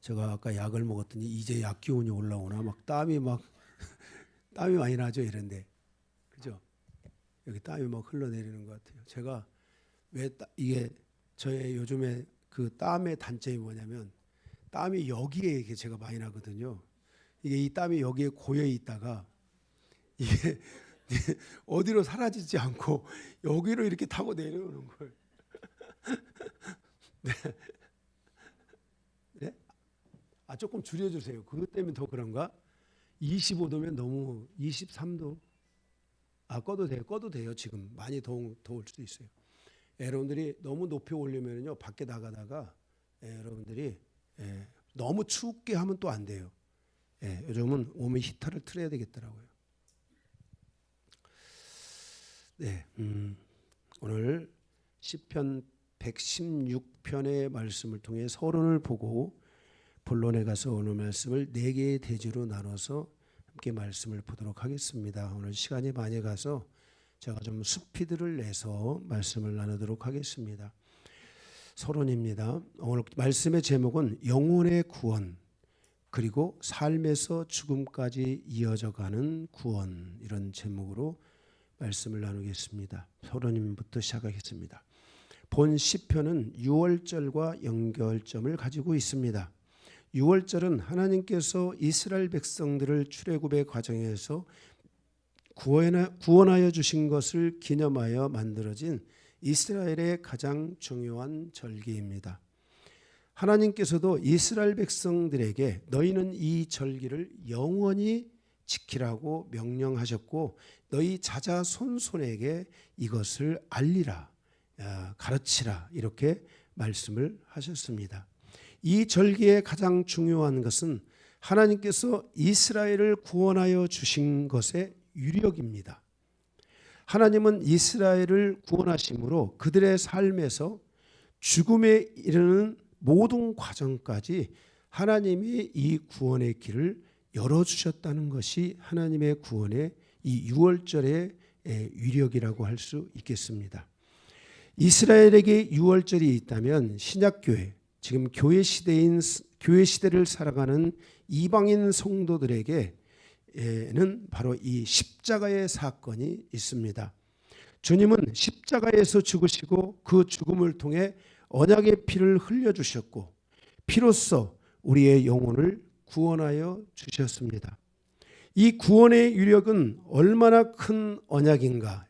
제가 아까 약을 먹었더니 이제 약 기운이 올라오나 막 땀이 많이 나죠 이런데 그죠? 여기 땀이 막 흘러내리는 것 같아요. 제가 이게 저의 요즘에 그 땀의 단점이 뭐냐면 땀이 여기에 이게 제가 많이 나거든요. 이게 이 땀이 여기에 고여 있다가 이게 어디로 사라지지 않고 여기로 이렇게 타고 내려오는 거예요. 네? 조금 줄여주세요. 그것 때문에 더 그런가? 25도면 너무 23도. 꺼도 돼요. 지금 많이 더울 수도 있어요. 여러분들이 너무 높이 올리면요 밖에 나가다가 여러분들이 너무 춥게 하면 또 안 돼요. 요즘은 몸에 히터를 틀어야 되겠더라고요. 네, 오늘 시편 116편의 말씀을 통해 서론을 보고 본론에 가서 오늘 말씀을 4개의 대지로 나눠서 함께 말씀을 보도록 하겠습니다. 오늘 시간이 많이 가서 제가 좀 스피드를 내서 말씀을 나누도록 하겠습니다. 서론입니다. 오늘 말씀의 제목은 영혼의 구원 그리고 삶에서 죽음까지 이어져가는 구원, 이런 제목으로 말씀을 나누겠습니다. 서론님부터 시작하겠습니다. 본 시편은 6월절과 연결점을 가지고 있습니다. 6월절은 하나님께서 이스라엘 백성들을 출애굽의 과정에서 구원하여 주신 것을 기념하여 만들어진 이스라엘의 가장 중요한 절기입니다. 하나님께서도 이스라엘 백성들에게 너희는 이 절기를 영원히 지키라고 명령하셨고 너희 자자손손에게 이것을 알리라, 가르치라, 이렇게 말씀을 하셨습니다. 이 절기의 가장 중요한 것은 하나님께서 이스라엘을 구원하여 주신 것의 유력입니다. 하나님은 이스라엘을 구원하심으로 그들의 삶에서 죽음에 이르는 모든 과정까지 하나님이 이 구원의 길을 열어주셨다는 것이 하나님의 구원의 이 6월절의 위력이라고 할 수 있겠습니다. 이스라엘에게 6월절이 있다면 신약교회, 지금 교회 시대를 살아가는 이방인 성도들에게는 바로 이 십자가의 사건이 있습니다. 주님은 십자가에서 죽으시고 그 죽음을 통해 언약의 피를 흘려주셨고 피로써 우리의 영혼을 구원하여 주셨습니다. 이 구원의 유력은 얼마나 큰 언약인가.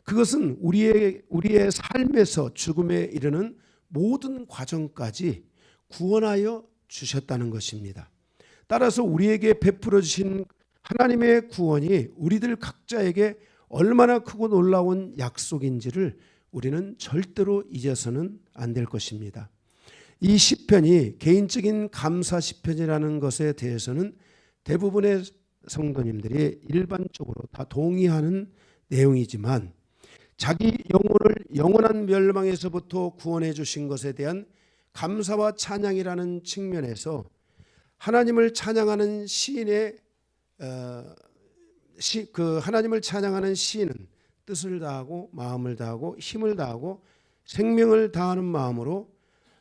그것은 우리의 삶에서 죽음에 이르는 모든 과정까지 구원하여 주셨다는 것입니다. 따라서 우리에게 베풀어 주신 하나님의 구원이 우리들 각자에게 얼마나 크고 놀라운 약속인지를 우리는 절대로 잊어서는 안 될 것입니다. 이 시편이 개인적인 감사 시편이라는 것에 대해서는 대부분의 성도님들이 일반적으로 다 동의하는 내용이지만 자기 영혼을 영원한 멸망에서부터 구원해 주신 것에 대한 감사와 찬양이라는 측면에서 하나님을 찬양하는 시인의 하나님을 찬양하는 시인은 뜻을 다하고 마음을 다하고 힘을 다하고 생명을 다하는 마음으로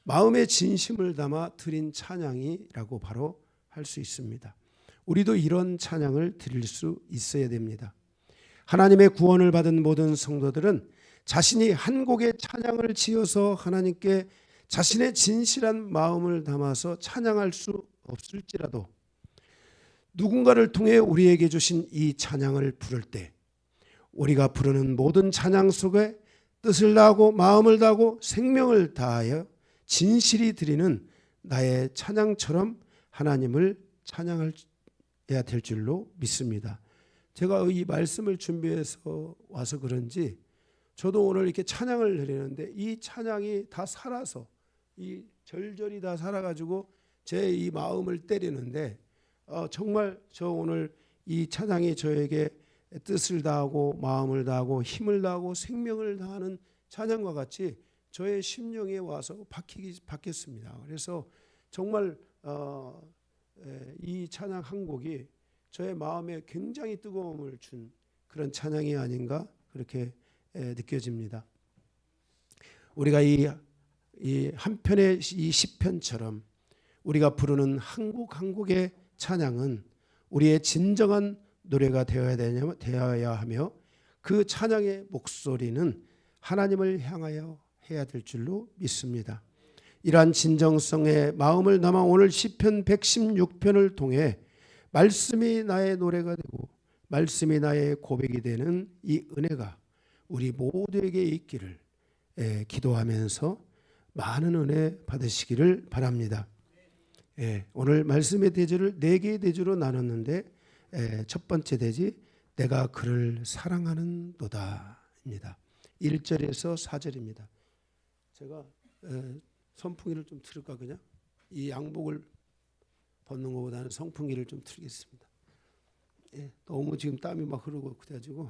마음의 진심을 담아 드린 찬양이라고 바로 할 수 있습니다. 우리도 이런 찬양을 드릴 수 있어야 됩니다. 하나님의 구원을 받은 모든 성도들은 자신이 한 곡의 찬양을 지어서 하나님께 자신의 진실한 마음을 담아서 찬양할 수 없을지라도 누군가를 통해 우리에게 주신 이 찬양을 부를 때 우리가 부르는 모든 찬양 속에 뜻을 다하고 마음을 다하고 생명을 다하여 진실이 드리는 나의 찬양처럼 하나님을 찬양해야 될 줄로 믿습니다. 제가 이 말씀을 준비해서 와서 그런지 저도 오늘 이렇게 찬양을 드리는데 이 찬양이 다 살아서 이 절절히 다 살아가지고 제 이 마음을 때리는데 정말 저 오늘 이 찬양이 저에게 뜻을 다하고 마음을 다하고 힘을 다하고 생명을 다하는 찬양과 같이 저의 심령에 와서 박혔습니다. 그래서 정말 이 찬양 한 곡이 저의 마음에 굉장히 뜨거움을 준 그런 찬양이 아닌가 그렇게 느껴집니다. 우리가 이 한편의 이 시편처럼 우리가 부르는 한국 한국의 찬양은 우리의 진정한 노래가 되어야 하며 그 찬양의 목소리는 하나님을 향하여 해야 될 줄로 믿습니다. 이러한 진정성의 마음을 담아 오늘 시편 116편을 통해 말씀이 나의 노래가 되고 말씀이 나의 고백이 되는 이 은혜가 우리 모두에게 있기를 기도하면서 많은 은혜 받으시기를 바랍니다. 오늘 말씀의 대주를 4개의 대주로 나눴는데 첫 번째 대지 내가 그를 사랑하는도다 입니다. 1절에서 4절입니다. 제가 선풍기를 좀 틀을까 그냥? 이 양복을 벗는 것보다는 선풍기를 좀 틀겠습니다. 너무 지금 땀이 막 흐르고 그래가지고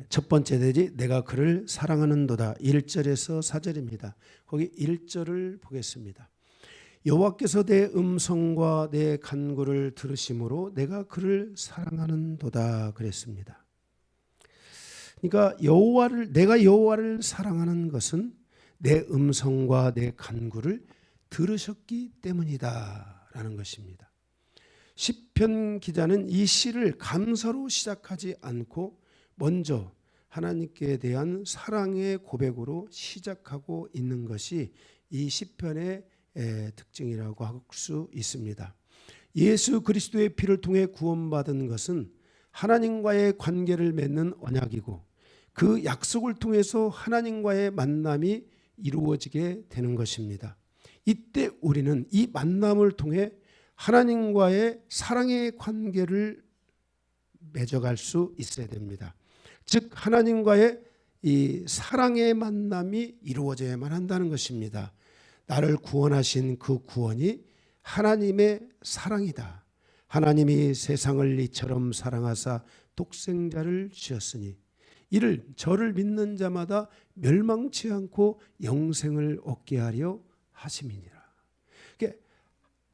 첫 번째 대지 내가 그를 사랑하는도다 1절에서 4절입니다. 거기 1절을 보겠습니다. 여호와께서 내 음성과 내 간구를 들으심으로 내가 그를 사랑하는도다 그랬습니다. 그러니까 내가 여호와를 사랑하는 것은 내 음성과 내 간구를 들으셨기 때문이다라는 것입니다. 시편 기자는 이 시를 감사로 시작하지 않고 먼저 하나님께 대한 사랑의 고백으로 시작하고 있는 것이 이 시편의 특징이라고 할 수 있습니다. 예수 그리스도의 피를 통해 구원받은 것은 하나님과의 관계를 맺는 언약이고 그 약속을 통해서 하나님과의 만남이 이루어지게 되는 것입니다. 이때 우리는 이 만남을 통해 하나님과의 사랑의 관계를 맺어갈 수 있어야 됩니다. 즉 하나님과의 이 사랑의 만남이 이루어져야만 한다는 것입니다. 나를 구원하신 그 구원이 하나님의 사랑이다. 하나님이 세상을 이처럼 사랑하사 독생자를 주셨으니 이를 저를 믿는 자마다 멸망치 않고 영생을 얻게 하려 하심이니라. 그러니까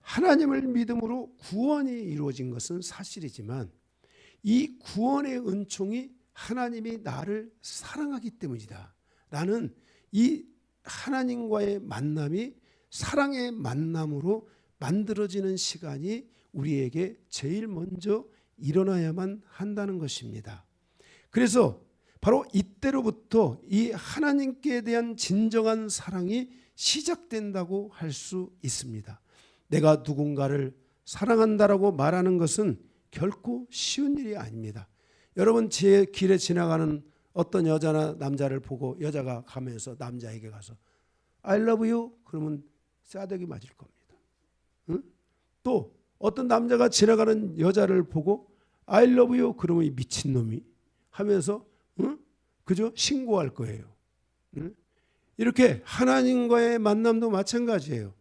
하나님을 믿음으로 구원이 이루어진 것은 사실이지만 이 구원의 은총이 하나님이 나를 사랑하기 때문이다 라는 이 하나님과의 만남이 사랑의 만남으로 만들어지는 시간이 우리에게 제일 먼저 일어나야만 한다는 것입니다. 그래서 바로 이때로부터 이 하나님께 대한 진정한 사랑이 시작된다고 할 수 있습니다. 내가 누군가를 사랑한다라고 말하는 것은 결코 쉬운 일이 아닙니다. 여러분 제 길에 지나가는 어떤 여자나 남자를 보고 여자가 가면서 남자에게 가서 I love you 그러면 싸대기 맞을 겁니다. 응? 또 어떤 남자가 지나가는 여자를 보고 I love you 그러면 이 미친놈이 하면서 응? 그죠? 신고할 거예요. 응? 이렇게 하나님과의 만남도 마찬가지예요.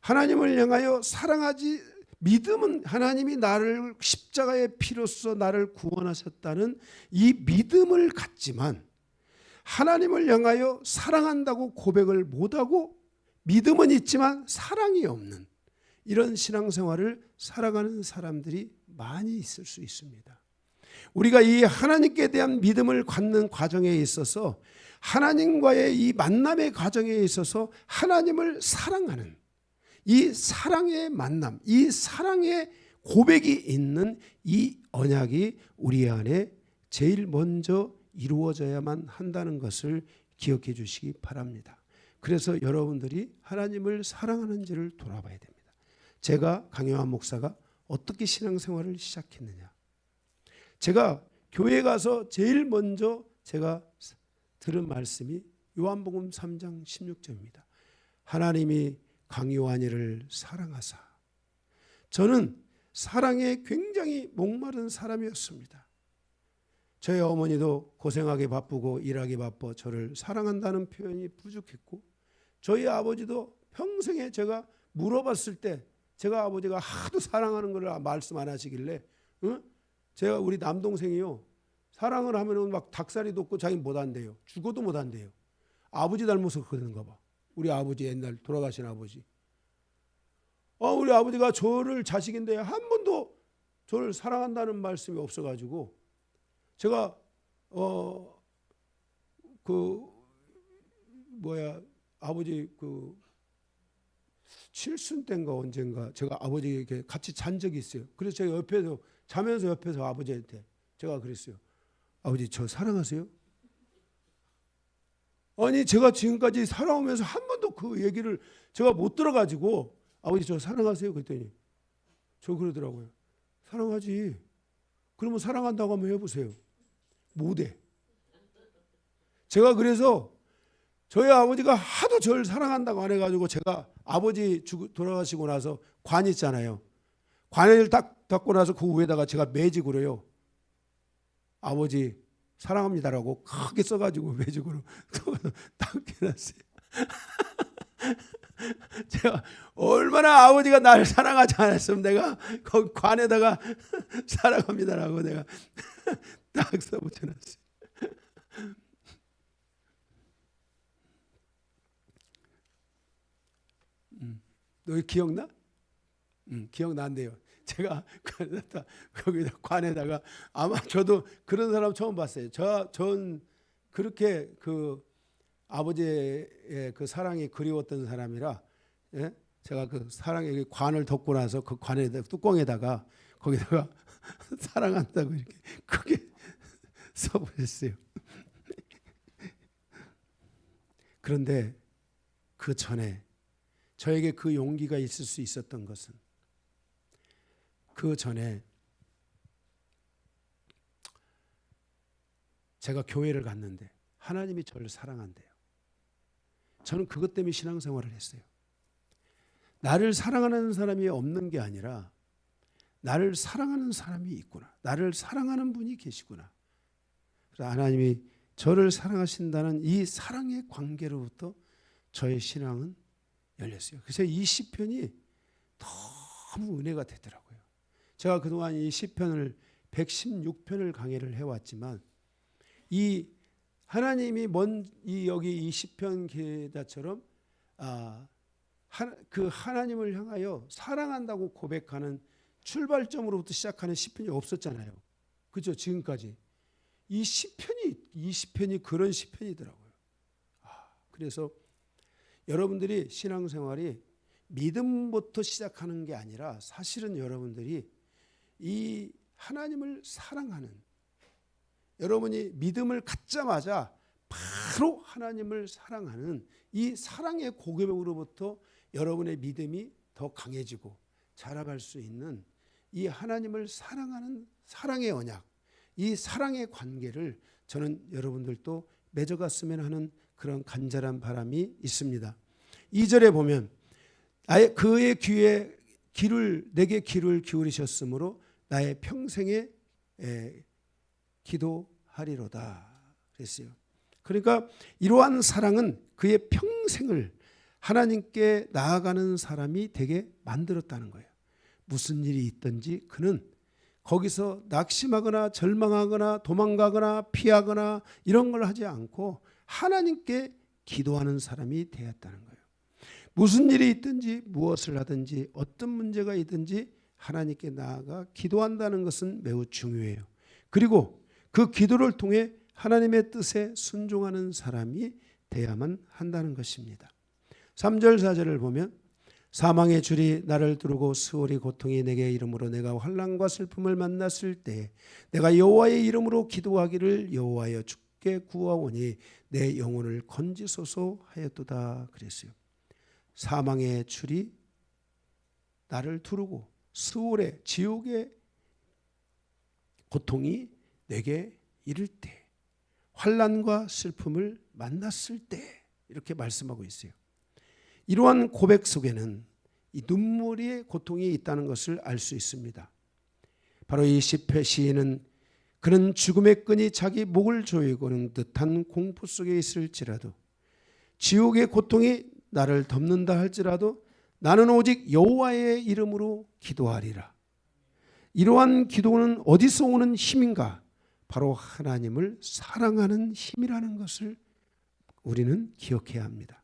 하나님을 향하여 사랑하지 믿음은 하나님이 나를 십자가의 피로써 나를 구원하셨다는 이 믿음을 갖지만 하나님을 향하여 사랑한다고 고백을 못하고 믿음은 있지만 사랑이 없는 이런 신앙생활을 살아가는 사람들이 많이 있을 수 있습니다. 우리가 이 하나님께 대한 믿음을 갖는 과정에 있어서 하나님과의 이 만남의 과정에 있어서 하나님을 사랑하는 이 사랑의 만남, 이 사랑의 고백이 있는 이 언약이 우리 안에 제일 먼저 이루어져야만 한다는 것을 기억해 주시기 바랍니다. 그래서 여러분들이 하나님을 사랑하는지를 돌아봐야 됩니다. 제가 강요한 목사가 어떻게 신앙생활을 시작했느냐. 제가 교회 가서 제일 먼저 제가 들은 말씀이 요한복음 3장 16절입니다. 하나님이 강요한이를 사랑하사. 저는 사랑에 굉장히 목마른 사람이었습니다. 저희 어머니도 고생하기 바쁘고 일하기 바빠 저를 사랑한다는 표현이 부족했고 저희 아버지도 평생에 제가 물어봤을 때 제가 아버지가 하도 사랑하는 걸 말씀 안 하시길래 제가 우리 남동생이요. 사랑을 하면 막 닭살이 돋고 자기 못한대요. 죽어도 못한대요. 아버지 닮아서 그런가 봐. 우리 아버지 옛날 돌아가신 아버지. 우리 아버지가 저를 자식인데 한 번도 저를 사랑한다는 말씀이 없어가지고 제가 아버지 칠순 때인가 언젠가 제가 아버지에게 같이 잔 적이 있어요. 그래서 제가 옆에서 자면서 옆에서 아버지한테 제가 그랬어요. 아버지 저 사랑하세요? 아니 제가 지금까지 살아오면서 한 번도 그 얘기를 제가 못 들어가지고 아버지 저 사랑하세요? 그랬더니 저 그러더라고요. 사랑하지. 그러면 사랑한다고 한번 해보세요. 못해. 제가 그래서 저희 아버지가 하도 저를 사랑한다고 안 해가지고 제가 아버지 돌아가시고 나서 관 있잖아요. 관을 딱 닫고 나서 그 위에다가 제가 매직으로 해요. 아버지 사랑합니다라고 크게 써가지고 매직으로 딱 해놨어요. 제가 얼마나 아버지가 나를 사랑하지 않았으면 내가 거기 관에다가 사랑합니다라고 내가 딱 써붙여놨어요. 너 기억나? 기억난대요. 제가 거기다 관에다가 아마 저도 그런 사람 처음 봤어요. 전 그렇게 그 아버지의 그 사랑이 그리웠던 사람이라 예? 제가 그 사랑의 관을 덮고 나서 그 관에 뚜껑에다가 거기다가 사랑한다고 이렇게 크게 써버렸어요. 그런데 그 전에 저에게 그 용기가 있을 수 있었던 것은 그 전에 제가 교회를 갔는데 하나님이 저를 사랑한대요. 저는 그것 때문에 신앙생활을 했어요. 나를 사랑하는 사람이 없는 게 아니라 나를 사랑하는 사람이 있구나. 나를 사랑하는 분이 계시구나. 그래서 하나님이 저를 사랑하신다는 이 사랑의 관계로부터 저의 신앙은 열렸어요. 그래서 이 시편이 너무 은혜가 되더라고요. 제가 그동안 이 시편을 116편을 강의를 해왔지만 이 하나님이 여기 이 시편 기자처럼 그 하나님을 향하여 사랑한다고 고백하는 출발점으로부터 시작하는 시편이 없었잖아요. 그죠? 지금까지 이 시편이 그런 시편이더라고요. 그래서 여러분들이 신앙생활이 믿음부터 시작하는 게 아니라 사실은 여러분들이 이 하나님을 사랑하는, 여러분이 믿음을 갖자마자 바로 하나님을 사랑하는 이 사랑의 고백으로부터 여러분의 믿음이 더 강해지고 자라갈 수 있는 이 하나님을 사랑하는 사랑의 언약, 이 사랑의 관계를 저는 여러분들도 맺어갔으면 하는 그런 간절한 바람이 있습니다. 2절에 보면 그의 내게 귀를 기울이셨으므로 나의 평생에 기도하리로다 그랬어요. 그러니까 이러한 사랑은 그의 평생을 하나님께 나아가는 사람이 되게 만들었다는 거예요. 무슨 일이 있든지 그는 거기서 낙심하거나 절망하거나 도망가거나 피하거나 이런 걸 하지 않고 하나님께 기도하는 사람이 되었다는 거예요. 무슨 일이 있든지 무엇을 하든지 어떤 문제가 있든지 하나님께 나아가 기도한다는 것은 매우 중요해요. 그리고 그 기도를 통해 하나님의 뜻에 순종하는 사람이 돼야만 한다는 것입니다. 3절 4절을 보면 사망의 줄이 나를 두르고 수월이 고통이 내게 이름으로 내가 환난과 슬픔을 만났을 때 내가 여호와의 이름으로 기도하기를 여호와여 주께 구하오니 내 영혼을 건지소서 하였도다 그랬어요. 사망의 줄이 나를 두르고 수월의 지옥의 고통이 내게 이를 때 환난과 슬픔을 만났을 때 이렇게 말씀하고 있어요. 이러한 고백 속에는 이 눈물의 고통이 있다는 것을 알 수 있습니다. 바로 이 시인은 그는 죽음의 끈이 자기 목을 조이고는 듯한 공포 속에 있을지라도 지옥의 고통이 나를 덮는다 할지라도 나는 오직 여호와의 이름으로 기도하리라. 이러한 기도는 어디서 오는 힘인가? 바로 하나님을 사랑하는 힘이라는 것을 우리는 기억해야 합니다.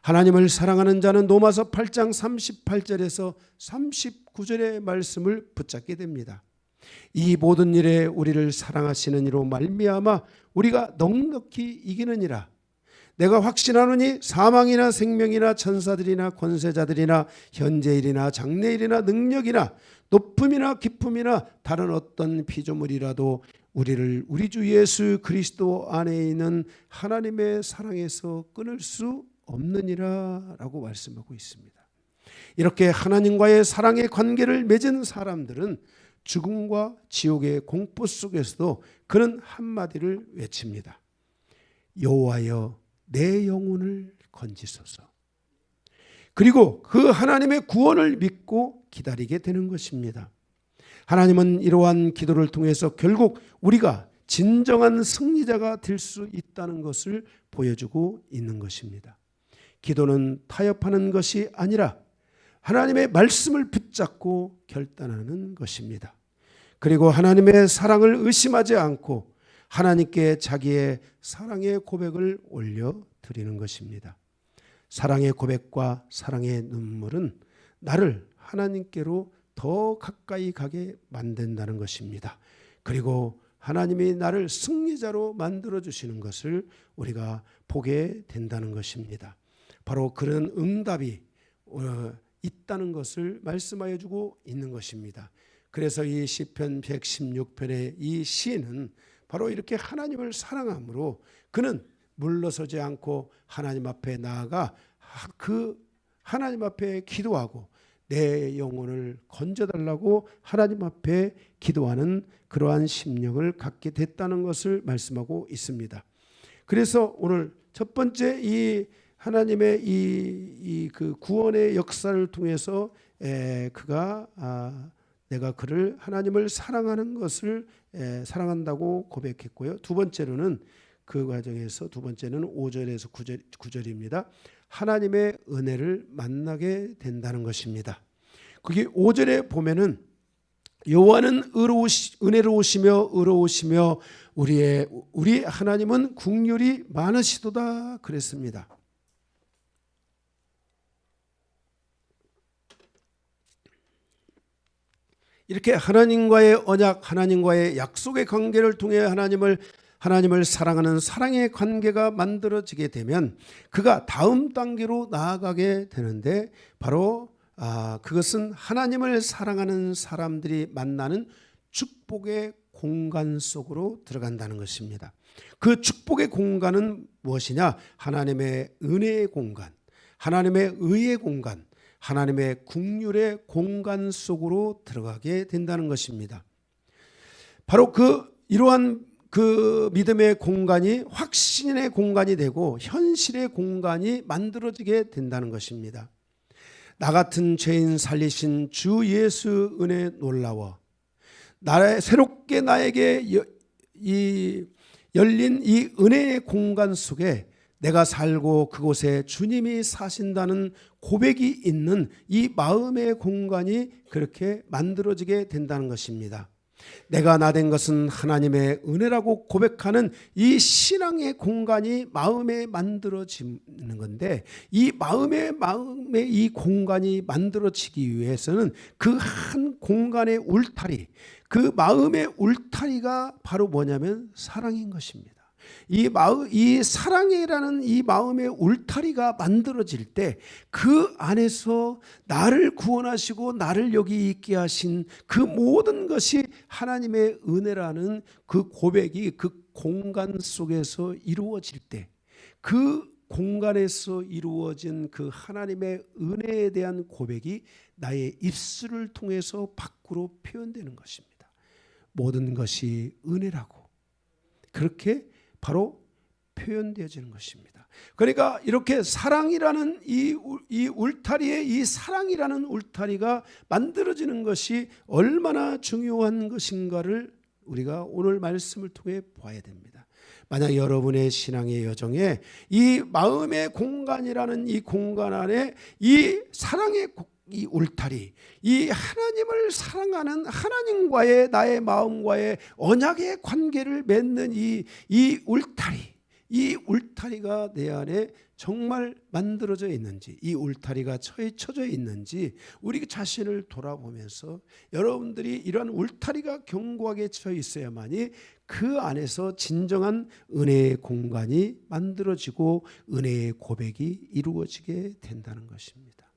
하나님을 사랑하는 자는 로마서 8장 38절에서 39절의 말씀을 붙잡게 됩니다. 이 모든 일에 우리를 사랑하시는 이로 말미암아 우리가 넉넉히 이기느니라. 내가 확신하노니 사망이나 생명이나 천사들이나 권세자들이나 현재일이나 장래일이나 능력이나 높음이나 깊음이나 다른 어떤 피조물이라도 우리를 우리 주 예수 그리스도 안에 있는 하나님의 사랑에서 끊을 수 없느니라 라고 말씀하고 있습니다. 이렇게 하나님과의 사랑의 관계를 맺은 사람들은 죽음과 지옥의 공포 속에서도 그는 한마디를 외칩니다. 여호와여 내 영혼을 건지소서. 그리고 그 하나님의 구원을 믿고 기다리게 되는 것입니다. 하나님은 이러한 기도를 통해서 결국 우리가 진정한 승리자가 될 수 있다는 것을 보여주고 있는 것입니다. 기도는 타협하는 것이 아니라 하나님의 말씀을 붙잡고 결단하는 것입니다. 그리고 하나님의 사랑을 의심하지 않고 하나님께 자기의 사랑의 고백을 올려드리는 것입니다. 사랑의 고백과 사랑의 눈물은 나를 하나님께로 더 가까이 가게 만든다는 것입니다. 그리고 하나님이 나를 승리자로 만들어주시는 것을 우리가 보게 된다는 것입니다. 바로 그런 응답이 있다는 것을 말씀하여 주고 있는 것입니다. 그래서 이 시편 116편의 이 시는 바로 이렇게 하나님을 사랑함으로 그는 물러서지 않고 하나님 앞에 나아가 그 하나님 앞에 기도하고 내 영혼을 건져달라고 하나님 앞에 기도하는 그러한 심령을 갖게 됐다는 것을 말씀하고 있습니다. 그래서 오늘 첫 번째 이 하나님의 그 구원의 역사를 통해서 그가 내가 그를 하나님을 사랑하는 것을 사랑한다고 고백했고요. 두 번째로는 그 과정에서 두 번째는 5절에서 9절입니다. 하나님의 은혜를 만나게 된다는 것입니다. 그게 5절에 보면은 여호와는 은혜로우시며 의로우시며 우리 하나님은 긍휼이 많으시도다 그랬습니다. 이렇게 하나님과의 언약, 하나님과의 약속의 관계를 통해 하나님을 사랑하는 사랑의 관계가 만들어지게 되면 그가 다음 단계로 나아가게 되는데 바로 그것은 하나님을 사랑하는 사람들이 만나는 축복의 공간 속으로 들어간다는 것입니다. 그 축복의 공간은 무엇이냐? 하나님의 은혜의 공간, 하나님의 의의 공간, 하나님의 긍휼의 공간 속으로 들어가게 된다는 것입니다. 바로 이러한 그 믿음의 공간이 확신의 공간이 되고 현실의 공간이 만들어지게 된다는 것입니다. 나 같은 죄인 살리신 주 예수 은혜 놀라워 새롭게 나에게 열린 이 은혜의 공간 속에 내가 살고 그곳에 주님이 사신다는 고백이 있는 이 마음의 공간이 그렇게 만들어지게 된다는 것입니다. 내가 나 된 것은 하나님의 은혜라고 고백하는 이 신앙의 공간이 마음에 만들어지는 건데 이 마음의 이 공간이 만들어지기 위해서는 그 한 공간의 울타리, 그 마음의 울타리가 바로 뭐냐면 사랑인 것입니다. 이 사랑이라는 이 마음의 울타리가 만들어질 때 그 안에서 나를 구원하시고 나를 여기 있게 하신 그 모든 것이 하나님의 은혜라는 그 고백이 그 공간 속에서 이루어질 때 그 공간에서 이루어진 그 하나님의 은혜에 대한 고백이 나의 입술을 통해서 밖으로 표현되는 것입니다. 모든 것이 은혜라고 그렇게 바로 표현되어지는 것입니다. 그러니까 이렇게 사랑이라는 이 울타리에 이 사랑이라는 울타리가 만들어지는 것이 얼마나 중요한 것인가를 우리가 오늘 말씀을 통해 봐야 됩니다. 만약 여러분의 신앙의 여정에 이 마음의 공간이라는 이 공간 안에 이 사랑의 이 울타리, 이 하나님을 사랑하는 하나님과의 나의 마음과의 언약의 관계를 맺는 이 울타리, 이 울타리가 내 안에 정말 만들어져 있는지, 이 울타리가 쳐져 있는지 우리 자신을 돌아보면서 여러분들이 이러한 울타리가 견고하게 쳐 있어야만이 그 안에서 진정한 은혜의 공간이 만들어지고 은혜의 고백이 이루어지게 된다는 것입니다.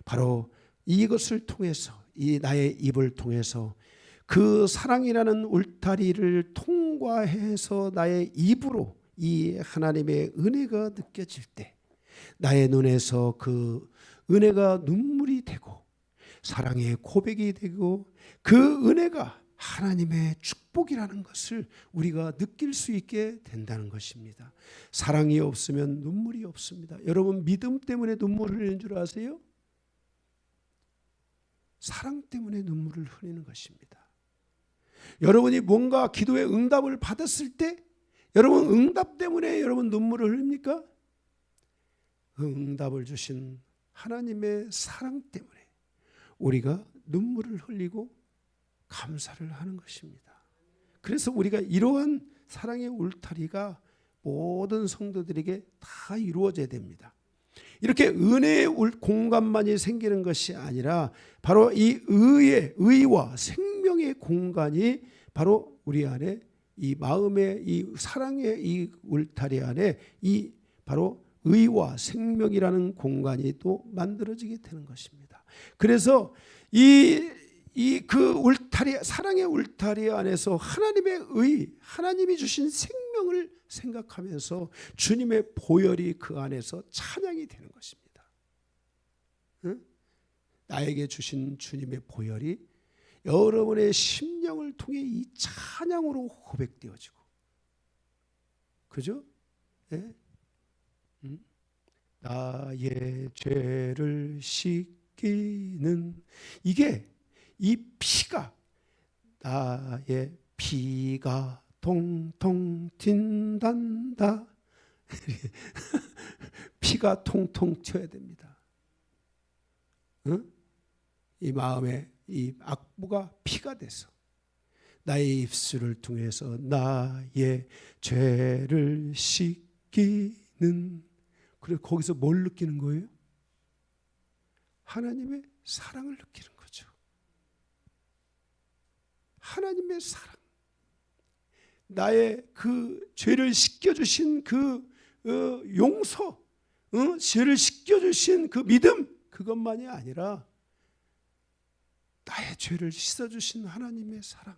바로 이것을 통해서, 이 나의 입을 통해서 그 사랑이라는 울타리를 통과해서 나의 입으로 이 하나님의 은혜가 느껴질 때 나의 눈에서 그 은혜가 눈물이 되고 사랑의 고백이 되고 그 은혜가 하나님의 축복이라는 것을 우리가 느낄 수 있게 된다는 것입니다. 사랑이 없으면 눈물이 없습니다. 여러분 믿음 때문에 눈물을 흘리는 줄 아세요? 사랑 때문에 눈물을 흘리는 것입니다. 여러분이 뭔가 기도의 응답을 받았을 때 여러분 응답 때문에 여러분 눈물을 흘립니까? 그 응답을 주신 하나님의 사랑 때문에 우리가 눈물을 흘리고 감사를 하는 것입니다. 그래서 우리가 이러한 사랑의 울타리가 모든 성도들에게 다 이루어져야 됩니다. 이렇게 은혜의 공간만이 생기는 것이 아니라 바로 이 의와 생명의 공간이 바로 우리 안에 이 마음의 이 사랑의 이 울타리 안에 이 바로 의와 생명이라는 공간이 또 만들어지게 되는 것입니다. 그래서 그 울타리, 사랑의 울타리 안에서 하나님의 의, 하나님이 주신 생명을 생각하면서 주님의 보혈이 그 안에서 찬양이 되는 것입니다. 응? 나에게 주신 주님의 보혈이 여러분의 심령을 통해 이 찬양으로 고백되어지고, 그죠? 네? 나의 죄를 씻기는, 이게 이 피가, 나의 피가 통통 튄단다. 피가 통통 튀어야 됩니다. 응? 이 마음에 이 악보가 피가 돼서 나의 입술을 통해서 나의 죄를 씻기는, 그래서 거기서 뭘 느끼는 거예요? 하나님의 사랑을 느끼는 거죠. 하나님의 사랑, 나의 그 죄를 씻겨주신 그 용서, 죄를 씻겨주신 그 믿음, 그것만이 아니라 나의 죄를 씻어주신 하나님의 사랑.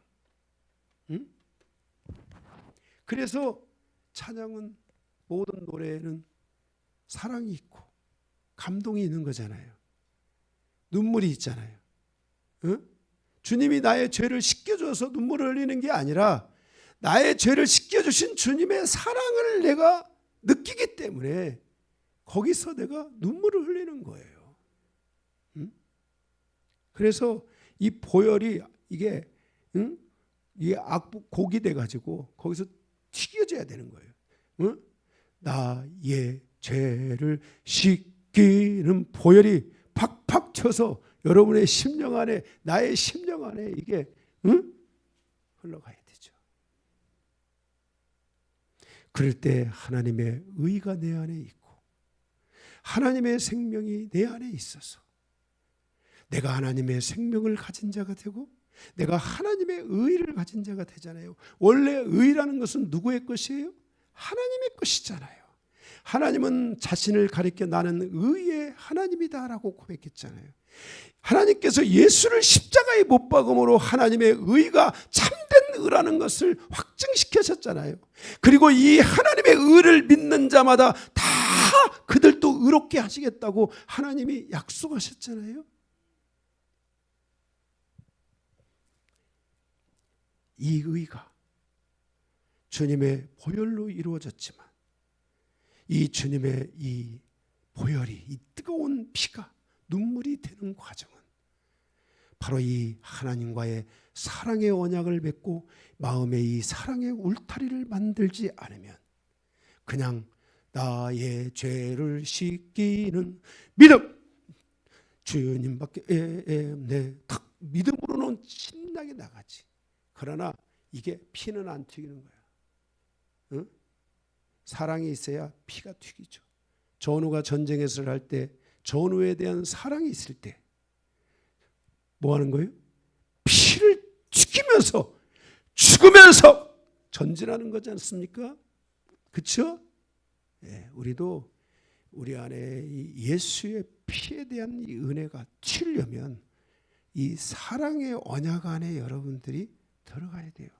그래서 찬양은, 모든 노래에는 사랑이 있고 감동이 있는 거잖아요. 눈물이 있잖아요. 주님이 나의 죄를 씻겨줘서 눈물을 흘리는 게 아니라 나의 죄를 씻겨주신 주님의 사랑을 내가 느끼기 때문에 거기서 내가 눈물을 흘리는 거예요. 그래서 이 보혈이 이게 곡이 돼가지고 거기서 튀겨져야 되는 거예요. 나의 죄를 씻기는 보혈이 팍팍 튀어서 여러분의 심령 안에, 나의 심령 안에 이게 흘러가야 되죠. 그럴 때 하나님의 의가 내 안에 있고 하나님의 생명이 내 안에 있어서 내가 하나님의 생명을 가진 자가 되고 내가 하나님의 의를 가진 자가 되잖아요. 원래 의라는 것은 누구의 것이에요? 하나님의 것이잖아요. 하나님은 자신을 가리켜 나는 의의 하나님이다라고 고백했잖아요. 하나님께서 예수를 십자가에 못 박음으로 하나님의 의가 참된 의라는 것을 확증시키셨잖아요. 그리고 이 하나님의 의를 믿는 자마다 다 그들도 의롭게 하시겠다고 하나님이 약속하셨잖아요. 이 의가 주님의 보혈로 이루어졌지만 이 주님의 이 보혈이, 이 뜨거운 피가 눈물이 되는 과정은 바로 이 하나님과의 사랑의 언약을 맺고 마음에 이 사랑의 울타리를 만들지 않으면 그냥 나의 죄를 씻기는 믿음, 주님밖에 딱 믿음으로는 신나게 나가지. 그러나 이게 피는 안 튀기는 거야. 사랑이 있어야 피가 튀기죠. 전우가 전쟁에서 할 때 전우에 대한 사랑이 있을 때 뭐 하는 거예요? 피를 튀기면서 죽으면서 전진하는 거지 않습니까? 그렇죠? 예, 우리도 우리 안에 이 예수의 피에 대한 이 은혜가 튀려면 이 사랑의 언약 안에 여러분들이 들어가야 돼요.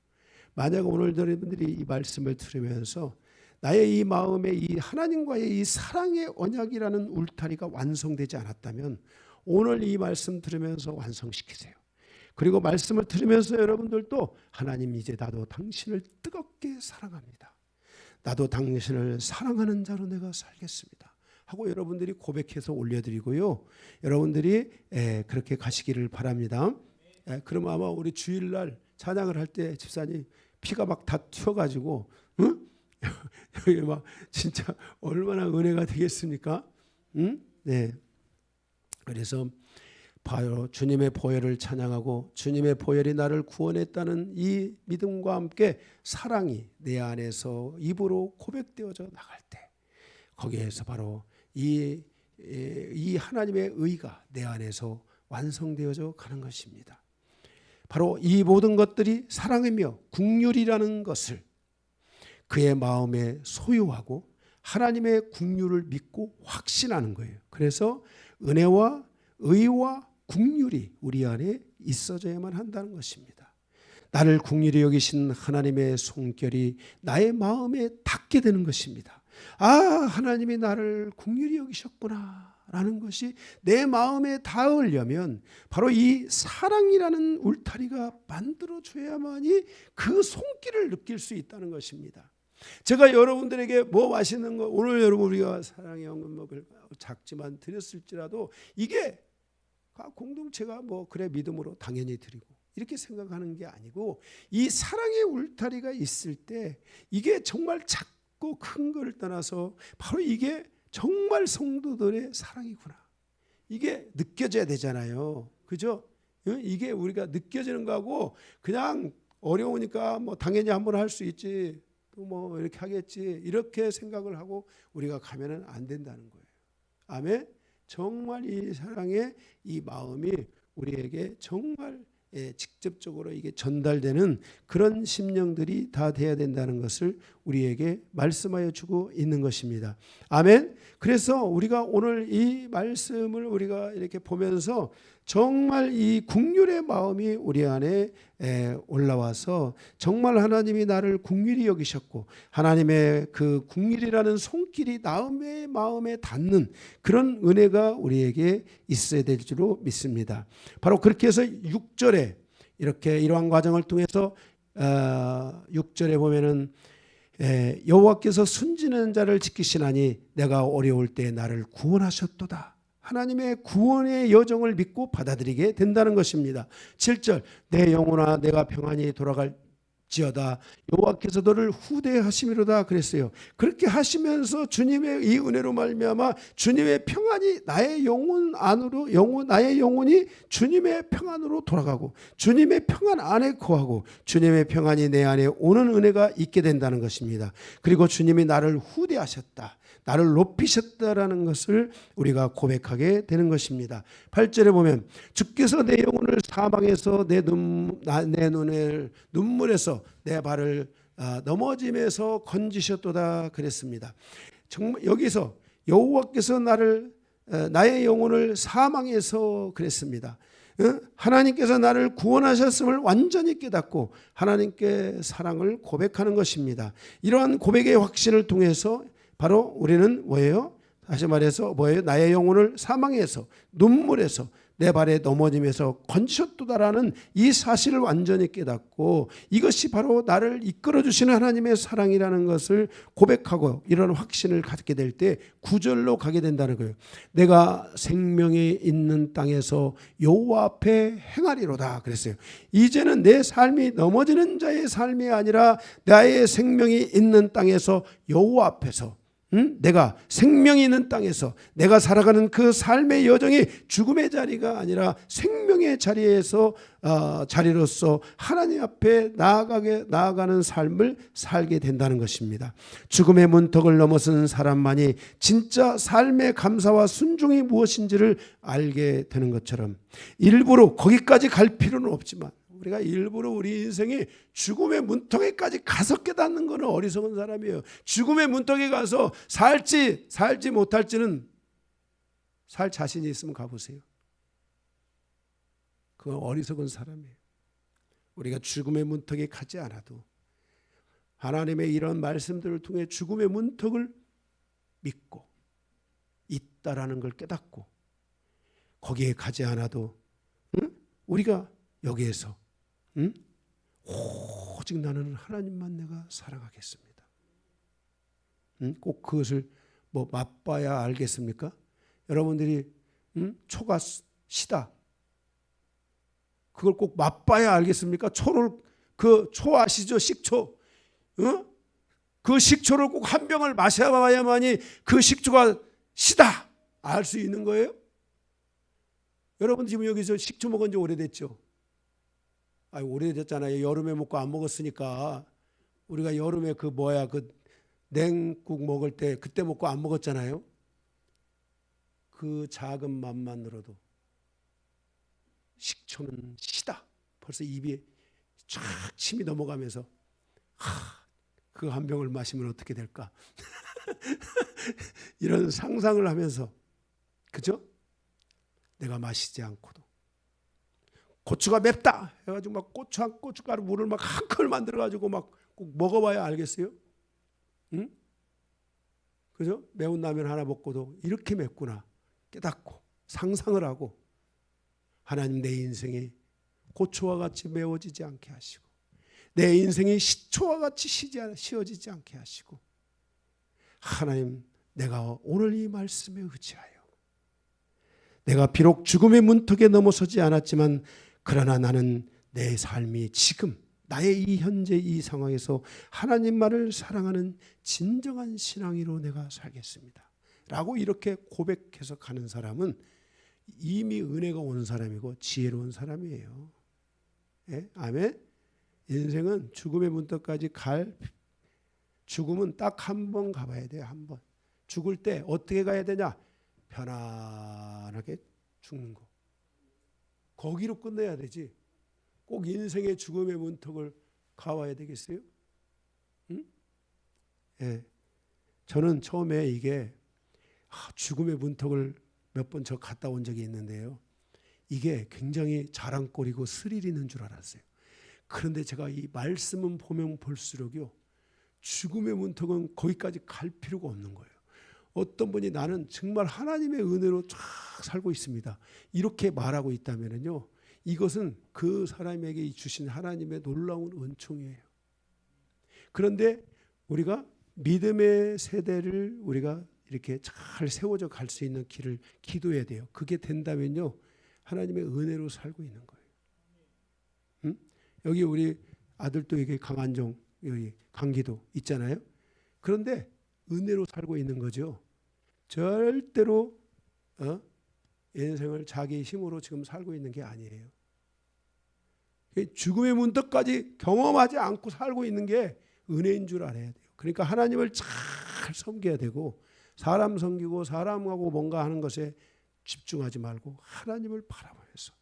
만약 오늘 여러분들이 이 말씀을 들으면서 나의 이 마음에 이 하나님과의 이 사랑의 언약이라는 울타리가 완성되지 않았다면 오늘 이 말씀 들으면서 완성시키세요. 그리고 말씀을 들으면서 여러분들도 하나님, 이제 나도 당신을 뜨겁게 사랑합니다. 나도 당신을 사랑하는 자로 내가 살겠습니다 하고 여러분들이 고백해서 올려드리고요. 여러분들이 그렇게 가시기를 바랍니다. 그럼 아마 우리 주일날 찬양을 할 때 집사님 피가 막 다 튀어가지고 응? 여기 막 진짜 얼마나 은혜가 되겠습니까? 응? 네. 그래서 바로 주님의 보혈을 찬양하고 주님의 보혈이 나를 구원했다는 이 믿음과 함께 사랑이 내 안에서 입으로 고백되어져 나갈 때 거기에서 바로 이 하나님의 의가 내 안에서 완성되어져 가는 것입니다. 바로 이 모든 것들이 사랑이며 긍휼이라는 것을 그의 마음에 소유하고 하나님의 긍휼을 믿고 확신하는 거예요. 그래서 은혜와 의와 긍휼이 우리 안에 있어져야만 한다는 것입니다. 나를 긍휼히 여기신 하나님의 손결이 나의 마음에 닿게 되는 것입니다. 아, 하나님이 나를 긍휼히 여기셨구나 라는 것이 내 마음에 닿으려면 바로 이 사랑이라는 울타리가 만들어져야만이 그 손길을 느낄 수 있다는 것입니다. 제가 여러분들에게 뭐 맛있는 거 오늘 여러분 우리가 사랑의 헌금 먹을 작지만 드렸을지라도 이게 공동체가 뭐 그래 믿음으로 당연히 드리고 이렇게 생각하는 게 아니고 이 사랑의 울타리가 있을 때 이게 정말 작고 큰 걸 떠나서 바로 이게 정말 성도들의 사랑이구나. 이게 느껴져야 되잖아요. 그죠? 이게 우리가 느껴지는 거하고 그냥 어려우니까 뭐 당연히 한번 할 수 있지. 또 뭐 이렇게 하겠지. 이렇게 생각을 하고 우리가 가면은 안 된다는 거예요. 아멘. 정말 이 사랑의 이 마음이 우리에게 정말 직접적으로 이게 전달되는 그런 심령들이 다 돼야 된다는 것을 우리에게 말씀하여 주고 있는 것입니다. 아멘. 그래서 우리가 오늘 이 말씀을 우리가 이렇게 보면서 정말 이 긍휼의 마음이 우리 안에 올라와서 정말 하나님이 나를 긍휼히 여기셨고 하나님의 그 긍휼이라는 손길이 나의 마음에 닿는 그런 은혜가 우리에게 있어야 될 줄로 믿습니다. 바로 그렇게 해서 6절에 이렇게 이러한 과정을 통해서 6절에 보면은 여호와께서 순진한 자를 지키시나니 내가 어려울 때 나를 구원하셨도다. 하나님의 구원의 여정을 믿고 받아들이게 된다는 것입니다. 7절 내 영혼아 내가 평안히 돌아갈지어다 여호와께서 너를 후대하심이로다 그랬어요. 그렇게 하시면서 주님의 이 은혜로 말미암아 주님의 평안이 나의 영혼 안으로 나의 영혼이 주님의 평안으로 돌아가고 주님의 평안 안에 거하고 주님의 평안이 내 안에 오는 은혜가 있게 된다는 것입니다. 그리고 주님이 나를 후대하셨다. 나를 높이셨다라는 것을 우리가 고백하게 되는 것입니다. 8절에 보면 주께서 내 영혼을 사망에서 내 눈을 눈물에서 내 발을 넘어짐에서 건지셨도다 그랬습니다. 정말 여기서 여호와께서 나의 영혼을 사망에서 그랬습니다. 하나님께서 나를 구원하셨음을 완전히 깨닫고 하나님께 사랑을 고백하는 것입니다. 이러한 고백의 확신을 통해서 바로 우리는 뭐예요? 다시 말해서 뭐예요? 나의 영혼을 사망에서 눈물에서 내 발에 넘어짐에서 건지셨도다라는 이 사실을 완전히 깨닫고 이것이 바로 나를 이끌어주시는 하나님의 사랑이라는 것을 고백하고 이런 확신을 갖게 될 때 9절로 가게 된다는 거예요. 내가 생명이 있는 땅에서 여호와 앞에 행하리로다 그랬어요. 이제는 내 삶이 넘어지는 자의 삶이 아니라 나의 생명이 있는 땅에서 여호와 앞에서 내가 생명이 있는 땅에서 내가 살아가는 그 삶의 여정이 죽음의 자리가 아니라 생명의 자리에서 자리로서 하나님 앞에 나아가는 삶을 살게 된다는 것입니다. 죽음의 문턱을 넘어선 사람만이 진짜 삶의 감사와 순종이 무엇인지를 알게 되는 것처럼 일부러 거기까지 갈 필요는 없지만 우리가 일부러 우리 인생이 죽음의 문턱에까지 가서 깨닫는 것은 어리석은 사람이에요. 죽음의 문턱에 가서 살지 못할지는 살 자신이 있으면 가보세요. 그건 어리석은 사람이에요. 우리가 죽음의 문턱에 가지 않아도 하나님의 이런 말씀들을 통해 죽음의 문턱을 믿고 있다라는 걸 깨닫고 거기에 가지 않아도 우리가 여기에서 오직 나는 하나님만 내가 사랑하겠습니다. 꼭 그것을 뭐 맛봐야 알겠습니까? 여러분들이 초가 시다. 그걸 꼭 맛봐야 알겠습니까? 그 초 아시죠? 식초. 그 식초를 꼭 한 병을 마셔봐야만이 그 식초가 시다 알 수 있는 거예요? 여러분 지금 여기서 식초 먹은 지 오래됐죠? 오래됐잖아요. 여름에 먹고 안 먹었으니까. 우리가 여름에 그 냉국 먹을 때 그때 먹고 안 먹었잖아요. 그 작은 맛만으로도 식초는 시다. 벌써 입에 쫙 침이 넘어가면서 그 한 병을 마시면 어떻게 될까? 이런 상상을 하면서 그죠? 내가 마시지 않고도 고추가 맵다 해가지고 막 고춧가루 물을 막 한 컵을 만들어가지고 막 꼭 먹어봐야 알겠어요? 응? 그죠? 매운 라면 하나 먹고도 이렇게 맵구나 깨닫고 상상을 하고 하나님 내 인생이 고추와 같이 매워지지 않게 하시고 내 인생이 식초와 같이 쉬어지지 않게 하시고 하나님 내가 오늘 이 말씀에 의지하여 내가 비록 죽음의 문턱에 넘어서지 않았지만 그러나 나는 내 삶이 지금 나의 이 현재 이 상황에서 하나님만을 사랑하는 진정한 신앙으로 내가 살겠습니다 라고 이렇게 고백해서 가는 사람은 이미 은혜가 온 사람이고 지혜로운 사람이에요. 예? 아멘. 인생은 죽음의 문턱까지 죽음은 딱 한 번 가봐야 돼요. 한 번. 죽을 때 어떻게 가야 되냐? 편안하게 죽는 거. 거기로 끝내야 되지. 꼭 인생의 죽음의 문턱을 가봐야 되겠어요? 응? 예. 저는 처음에 이게 죽음의 문턱을 몇 번 저 갔다 온 적이 있는데요. 이게 굉장히 자랑거리고 스릴 있는 줄 알았어요. 그런데 제가 이 말씀은 보면 볼수록요. 죽음의 문턱은 거기까지 갈 필요가 없는 거예요. 어떤 분이 나는 정말 하나님의 은혜로 쫙 살고 있습니다. 이렇게 말하고 있다면요. 이것은 그 사람에게 주신 하나님의 놀라운 은총이에요. 그런데 우리가 믿음의 세대를 우리가 이렇게 잘 세워져 갈 수 있는 길을 기도해야 돼요. 그게 된다면요. 하나님의 은혜로 살고 있는 거예요. 응? 여기 우리 아들도 여기 강한종, 여기 강기도 있잖아요. 그런데 은혜로 살고 있는 거죠. 절대로 인생을 자기 힘으로 지금 살고 있는 게 아니에요. 죽음의 문턱까지 경험하지 않고 살고 있는 게 은혜인 줄 알아야 돼요. 그러니까 하나님을 잘 섬겨야 되고 사람 섬기고 사람하고 뭔가 하는 것에 집중하지 말고 하나님을 바라보면서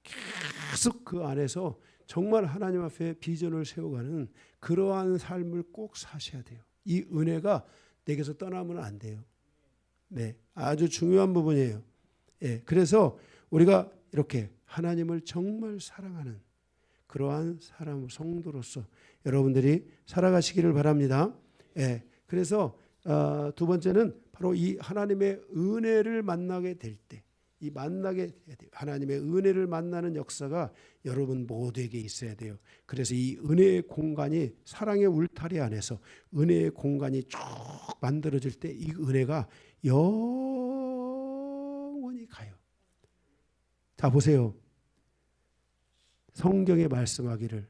계속 그 안에서 정말 하나님 앞에 비전을 세워가는 그러한 삶을 꼭 사셔야 돼요. 이 은혜가 내게서 떠나면 안 돼요. 네, 아주 중요한 부분이에요. 예, 그래서 우리가 이렇게 하나님을 정말 사랑하는 그러한 사람 성도로서 여러분들이 살아가시기를 바랍니다. 예, 그래서 두 번째는 바로 이 하나님의 은혜를 만나게 될 때, 이 만나게 하나님의 은혜를 만나는 역사가 여러분 모두에게 있어야 돼요. 그래서 이 은혜의 공간이 사랑의 울타리 안에서 은혜의 공간이 쭉 만들어질 때 이 은혜가 영원히 가요. 자 보세요. 성경에 말씀하기를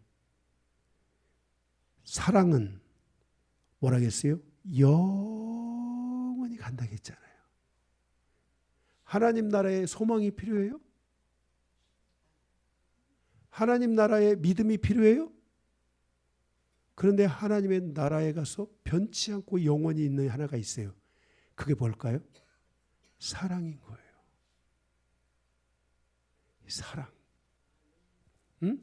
사랑은 뭐라겠어요? 영원히 간다고 했잖아요. 하나님 나라의 소망이 필요해요? 하나님 나라의 믿음이 필요해요? 그런데 하나님의 나라에 가서 변치 않고 영원히 있는 하나가 있어요. 그게 뭘까요? 사랑인 거예요. 사랑. 응?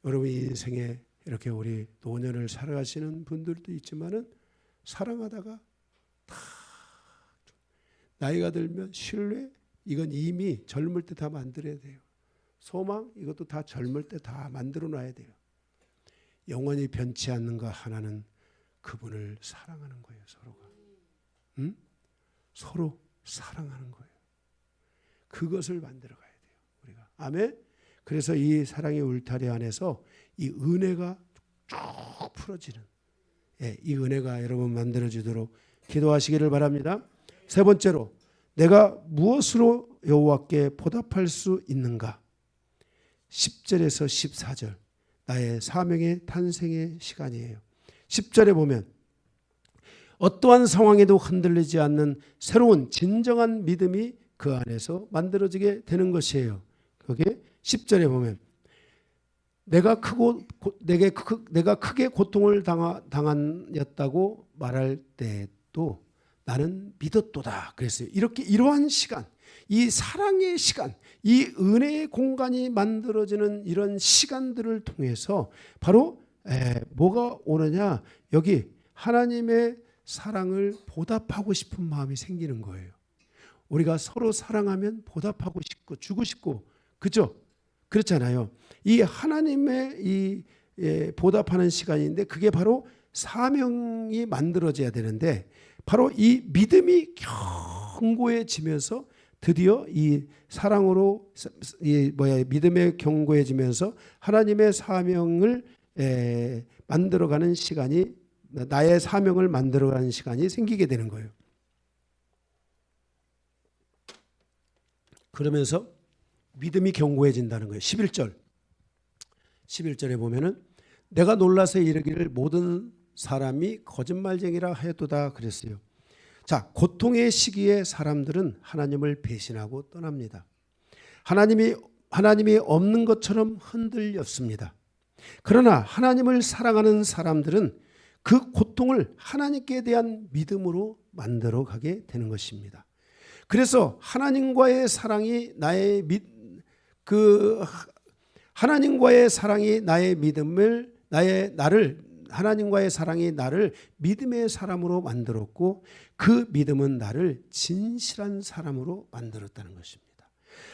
여러분 인생에 이렇게 우리 노년을 살아가시는 분들도 있지만은 사랑하다가 다 나이가 들면 신뢰 이건 이미 젊을 때 다 만들어야 돼요. 소망 이것도 다 젊을 때 다 만들어 놔야 돼요. 영원히 변치 않는 것 하나는 그분을 사랑하는 거예요. 서로가. 응? 서로 사랑하는 거예요. 그것을 만들어 가야 돼요. 우리가. 아멘. 그래서 이 사랑의 울타리 안에서 이 은혜가 쭉 풀어지는 이 은혜가 여러분 만들어지도록 기도하시기를 바랍니다. 세 번째로 내가 무엇으로 여호와께 보답할 수 있는가? 10절에서 14절 나의 사명의 탄생의 시간이에요. 10절에 보면 어떠한 상황에도 흔들리지 않는 새로운 진정한 믿음이 그 안에서 만들어지게 되는 것이에요. 거기에 10절에 보면 내가 크게 고통을 당하였다고 말할 때도 나는 믿었도다 그랬어요. 이러한 시간, 이 사랑의 시간, 이 은혜의 공간이 만들어지는 이런 시간들을 통해서 바로 뭐가 오느냐? 여기 하나님의 사랑을 보답하고 싶은 마음이 생기는 거예요. 우리가 서로 사랑하면 보답하고 싶고 주고 싶고 그죠? 그렇잖아요. 이 하나님의 이 보답하는 시간인데 그게 바로 사명이 만들어져야 되는데 바로 이 믿음이 견고해지면서 드디어 이 사랑으로 믿음에 견고해지면서 하나님의 사명을 만들어가는 시간이 나의 사명을 만들어가는 시간이 생기게 되는 거예요. 그러면서 믿음이 견고해진다는 거예요. 11절에 보면은 내가 놀라서 이르기를 모든 사람이 거짓말쟁이라 하였도다 그랬어요. 자, 고통의 시기에 사람들은 하나님을 배신하고 떠납니다. 하나님이 없는 것처럼 흔들렸습니다. 그러나 하나님을 사랑하는 사람들은 그 고통을 하나님께 대한 믿음으로 만들어 가게 되는 것입니다. 그래서 하나님과의 사랑이 나의 하나님과의 사랑이 나를 믿음의 사람으로 만들었고 그 믿음은 나를 진실한 사람으로 만들었다는 것입니다.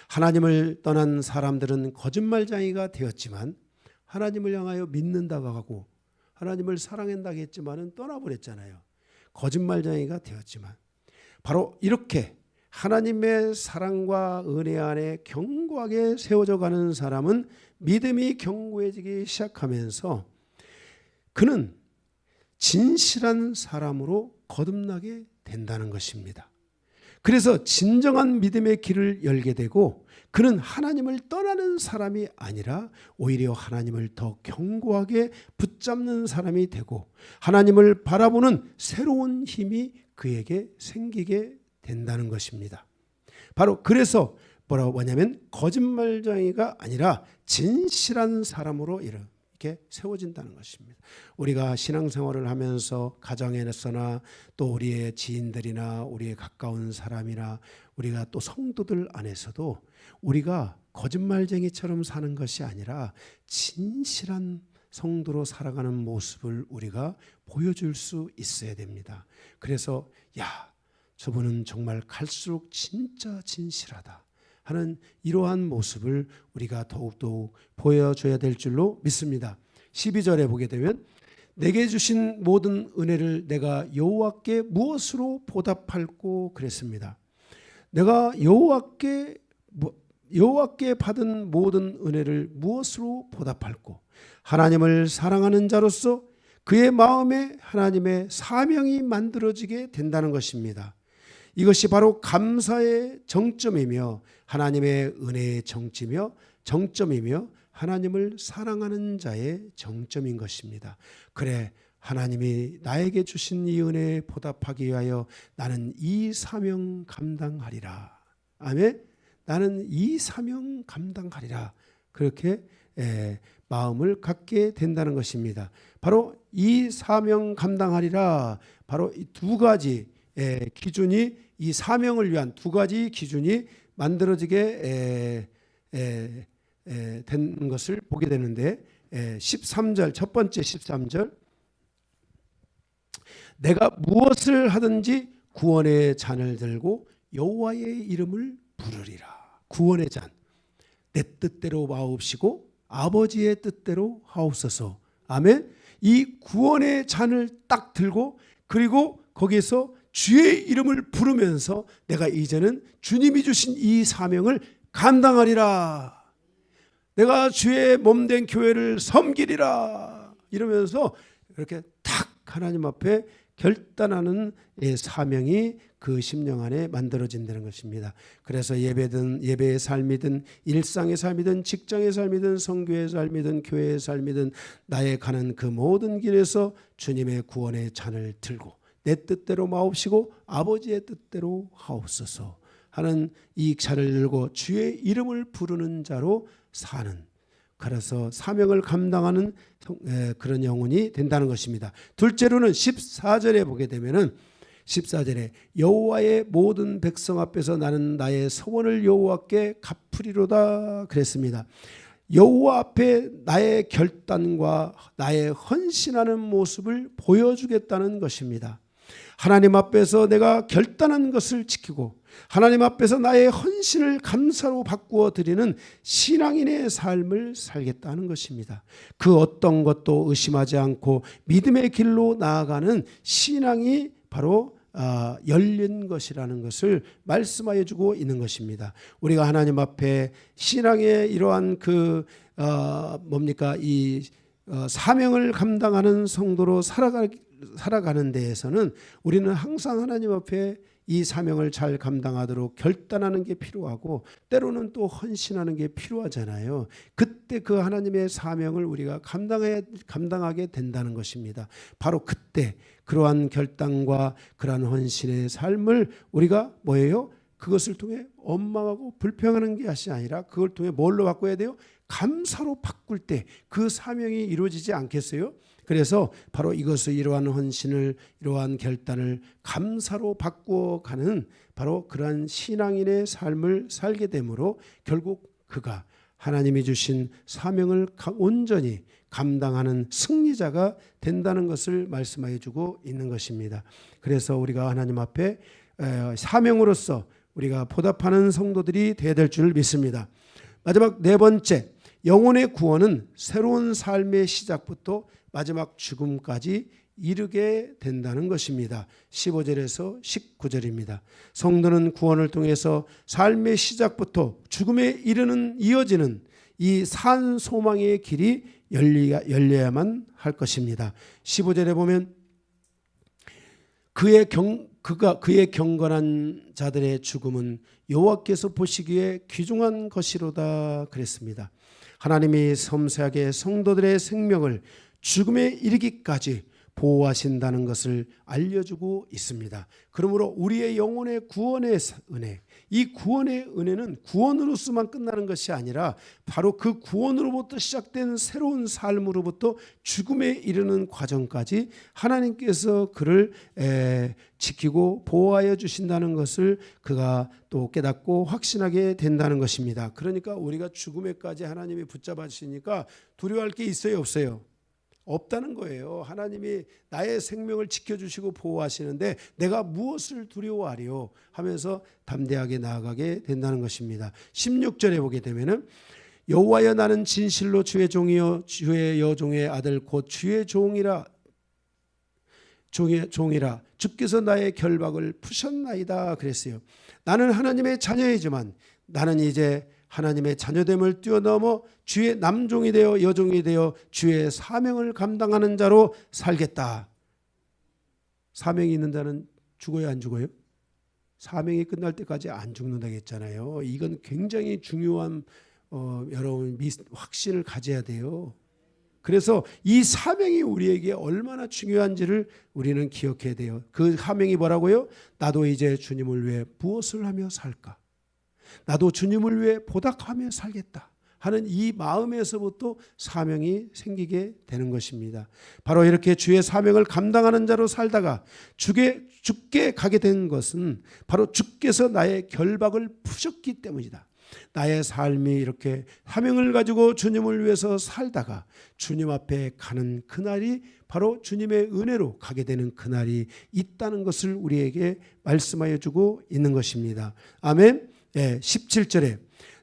하나님을 떠난 사람들은 거짓말쟁이가 되었지만 하나님을 향하여 믿는다고 하고 하나님을 사랑한다고 했지만은 떠나버렸잖아요. 거짓말쟁이가 되었지만 바로 이렇게 하나님의 사랑과 은혜 안에 견고하게 세워져 가는 사람은 믿음이 견고해지기 시작하면서 그는 진실한 사람으로 거듭나게 된다는 것입니다. 그래서 진정한 믿음의 길을 열게 되고 그는 하나님을 떠나는 사람이 아니라 오히려 하나님을 더 견고하게 붙잡는 사람이 되고 하나님을 바라보는 새로운 힘이 그에게 생기게 된다는 것입니다. 바로 그래서 뭐라고 하냐면 거짓말쟁이가 아니라 진실한 사람으로 이렇게 세워진다는 것입니다. 우리가 신앙생활을 하면서 가정에서나 또 우리의 지인들이나 우리의 가까운 사람이나 우리가 또 성도들 안에서도 우리가 거짓말쟁이처럼 사는 것이 아니라 진실한 성도로 살아가는 모습을 우리가 보여줄 수 있어야 됩니다. 그래서 저분은 정말 갈수록 진짜 진실하다 하는 이러한 모습을 우리가 더욱더욱 보여줘야 될 줄로 믿습니다. 12절에 보게 되면 내게 주신 모든 은혜를 내가 여호와께 무엇으로 보답할꼬 그랬습니다. 내가 여호와께 받은 모든 은혜를 무엇으로 보답할꼬? 하나님을 사랑하는 자로서 그의 마음에 하나님의 사명이 만들어지게 된다는 것입니다. 이것이 바로 감사의 정점이며 하나님의 은혜의 정점이며 하나님을 사랑하는 자의 정점인 것입니다. 그래, 하나님이 나에게 주신 이 은혜에 보답하기 위하여 나는 이 사명 감당하리라. 아멘. 나는 이 사명 감당하리라. 그렇게 마음을 갖게 된다는 것입니다. 바로 이 사명 감당하리라. 바로 이 두 가지 기준이, 이 사명을 위한 두 가지 기준이 만들어지게 된 것을 보게 되는데, 13절, 첫 번째 13절, 내가 무엇을 하든지 구원의 잔을 들고 여호와의 이름을 부르리라. 구원의 잔, 내 뜻대로 마옵시고 아버지의 뜻대로 하옵소서. 아멘. 이 구원의 잔을 딱 들고, 그리고 거기서 주의 이름을 부르면서 내가 이제는 주님이 주신 이 사명을 감당하리라. 내가 주의 몸된 교회를 섬기리라. 이러면서 이렇게 탁 하나님 앞에 결단하는 사명이 그 심령 안에 만들어진다는 것입니다. 그래서 예배의 삶이든 일상의 삶이든 직장의 삶이든 선교의 삶이든 교회의 삶이든 나의 가는 그 모든 길에서 주님의 구원의 잔을 들고 내 뜻대로 마옵시고 아버지의 뜻대로 하옵소서 하는 이 잔을 들고 주의 이름을 부르는 자로 사는, 그래서 사명을 감당하는 그런 영혼이 된다는 것입니다. 둘째로는 14절에 보게 되면은 14절에 여호와의 모든 백성 앞에서 나는 나의 서원을 여호와께 갚으리로다 그랬습니다. 여호와 앞에 나의 결단과 나의 헌신하는 모습을 보여주겠다는 것입니다. 하나님 앞에서 내가 결단한 것을 지키고 하나님 앞에서 나의 헌신을 감사로 바꾸어 드리는 신앙인의 삶을 살겠다는 것입니다. 그 어떤 것도 의심하지 않고 믿음의 길로 나아가는 신앙이 바로 열린 것이라는 것을 말씀하여 주고 있는 것입니다. 우리가 하나님 앞에 신앙의 이러한 이 사명을 감당하는 성도로 살아가는 데에서는 우리는 항상 하나님 앞에 이 사명을 잘 감당하도록 결단하는 게 필요하고, 때로는 또 헌신하는 게 필요하잖아요. 그때 그 하나님의 사명을 우리가 감당하게 된다는 것입니다. 바로 그때 그러한 결단과 그러한 헌신의 삶을 우리가 뭐예요? 그것을 통해 원망하고 불평하는 것이 아니라 그걸 통해 뭘로 바꿔야 돼요? 감사로 바꿀 때 그 사명이 이루어지지 않겠어요? 그래서 바로 이것을, 이러한 헌신을, 이러한 결단을 감사로 바꾸어가는 바로 그러한 신앙인의 삶을 살게 되므로 결국 그가 하나님이 주신 사명을 온전히 감당하는 승리자가 된다는 것을 말씀해 주고 있는 것입니다. 그래서 우리가 하나님 앞에 사명으로서 우리가 보답하는 성도들이 되어야 될 줄 믿습니다. 마지막 네 번째, 영혼의 구원은 새로운 삶의 시작부터 마지막 죽음까지 이르게 된다는 것입니다. 15절에서 19절입니다. 성도는 구원을 통해서 삶의 시작부터 죽음에 이어지는 이 산 소망의 길이 열려야만 할 것입니다. 15절에 보면 그의 경건한 자들의 죽음은 여호와께서 보시기에 귀중한 것이로다 그랬습니다. 하나님이 섬세하게 성도들의 생명을 죽음에 이르기까지 보호하신다는 것을 알려주고 있습니다. 그러므로 우리의 영혼의 구원의 은혜, 이 구원의 은혜는 구원으로서만 끝나는 것이 아니라 바로 그 구원으로부터 시작된 새로운 삶으로부터 죽음에 이르는 과정까지 하나님께서 그를 지키고 보호하여 주신다는 것을 그가 또 깨닫고 확신하게 된다는 것입니다. 그러니까 우리가 죽음에까지 하나님이 붙잡아 주시니까 두려워할 게 있어요, 없어요? 없다는 거예요. 하나님이 나의 생명을 지켜주시고 보호하시는데 내가 무엇을 두려워하리요 하면서 담대하게 나아가게 된다는 것입니다. 16절에 보게 되면은 여호와여 나는 진실로 주의 종이요 주의 여종의 아들 곧 주의 종이라 주께서 나의 결박을 푸셨나이다 그랬어요. 나는 하나님의 자녀이지만 나는 이제 하나님의 자녀됨을 뛰어넘어 주의 남종이 되어 여종이 되어 주의 사명을 감당하는 자로 살겠다. 사명이 있는 자는 죽어요, 안 죽어요? 사명이 끝날 때까지 안 죽는다고 했잖아요. 이건 굉장히 중요한 여러분 확신을 가져야 돼요. 그래서 이 사명이 우리에게 얼마나 중요한지를 우리는 기억해야 돼요. 그 사명이 뭐라고요? 나도 이제 주님을 위해 무엇을 하며 살까? 나도 주님을 위해 보답하며 살겠다 하는 이 마음에서부터 사명이 생기게 되는 것입니다. 바로 이렇게 주의 사명을 감당하는 자로 살다가 죽게 가게 된 것은 바로 주께서 나의 결박을 푸셨기 때문이다. 나의 삶이 이렇게 사명을 가지고 주님을 위해서 살다가 주님 앞에 가는 그날이 바로 주님의 은혜로 가게 되는 그날이 있다는 것을 우리에게 말씀하여 주고 있는 것입니다. 아멘. 17절에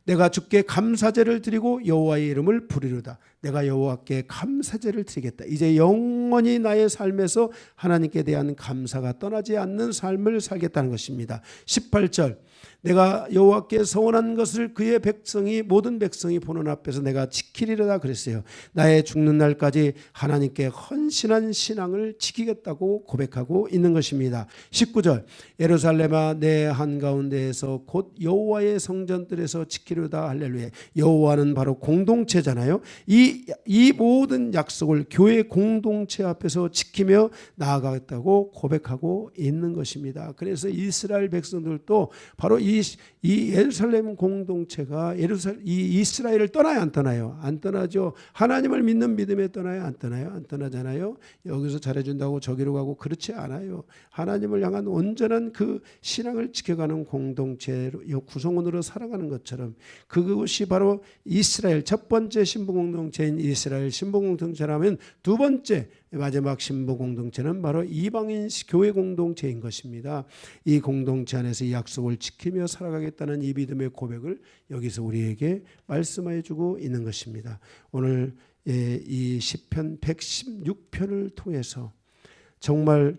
내가 주께 감사제를 드리고 여호와의 이름을 부르리로다. 내가 여호와께 감사제를 드리겠다. 이제 영원히 나의 삶에서 하나님께 대한 감사가 떠나지 않는 삶을 살겠다는 것입니다. 18절 내가 여호와께 서원한 것을 그의 백성이 모든 백성이 보는 앞에서 내가 지키리로다 그랬어요. 나의 죽는 날까지 하나님께 헌신한 신앙을 지키겠다고 고백하고 있는 것입니다. 19절 예루살렘아 내 한가운데에서 곧 여호와의 성전들에서 지키리로다. 할렐루야. 여호와는 바로 공동체잖아요. 이 모든 약속을 교회 공동체 앞에서 지키며 나아가겠다고 고백하고 있는 것입니다. 그래서 이스라엘 백성들도 바로 이 예루살렘 공동체가 이 이스라엘을 떠나요, 안 떠나요? 안 떠나죠. 하나님을 믿는 믿음에 떠나요, 안 떠나요? 안 떠나잖아요. 여기서 잘해준다고 저기로 가고 그렇지 않아요. 하나님을 향한 온전한 그 신앙을 지켜가는 공동체로 구성원으로 살아가는 것처럼 그것이 바로 이스라엘 첫 번째 신부 공동체인 이스라엘 신부 공동체라면 두 번째 마지막 신부 공동체는 바로 이방인 교회 공동체인 것입니다. 이 공동체 안에서 이 약속을 지키며 살아가겠다는 이 믿음의 고백을 여기서 우리에게 말씀해 주고 있는 것입니다. 오늘 이 시편 116편을 통해서 정말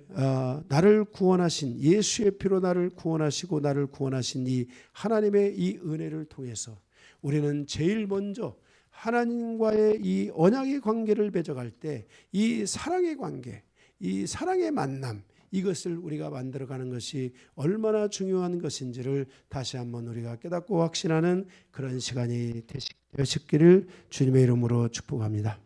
나를 구원하신 예수의 피로 나를 구원하시고 나를 구원하신 이 하나님의 이 은혜를 통해서 우리는 제일 먼저 하나님과의 이 언약의 관계를 맺어갈 때 이 사랑의 관계, 이 사랑의 만남 이것을 우리가 만들어가는 것이 얼마나 중요한 것인지를 다시 한번 우리가 깨닫고 확신하는 그런 시간이 되시기를 주님의 이름으로 축복합니다.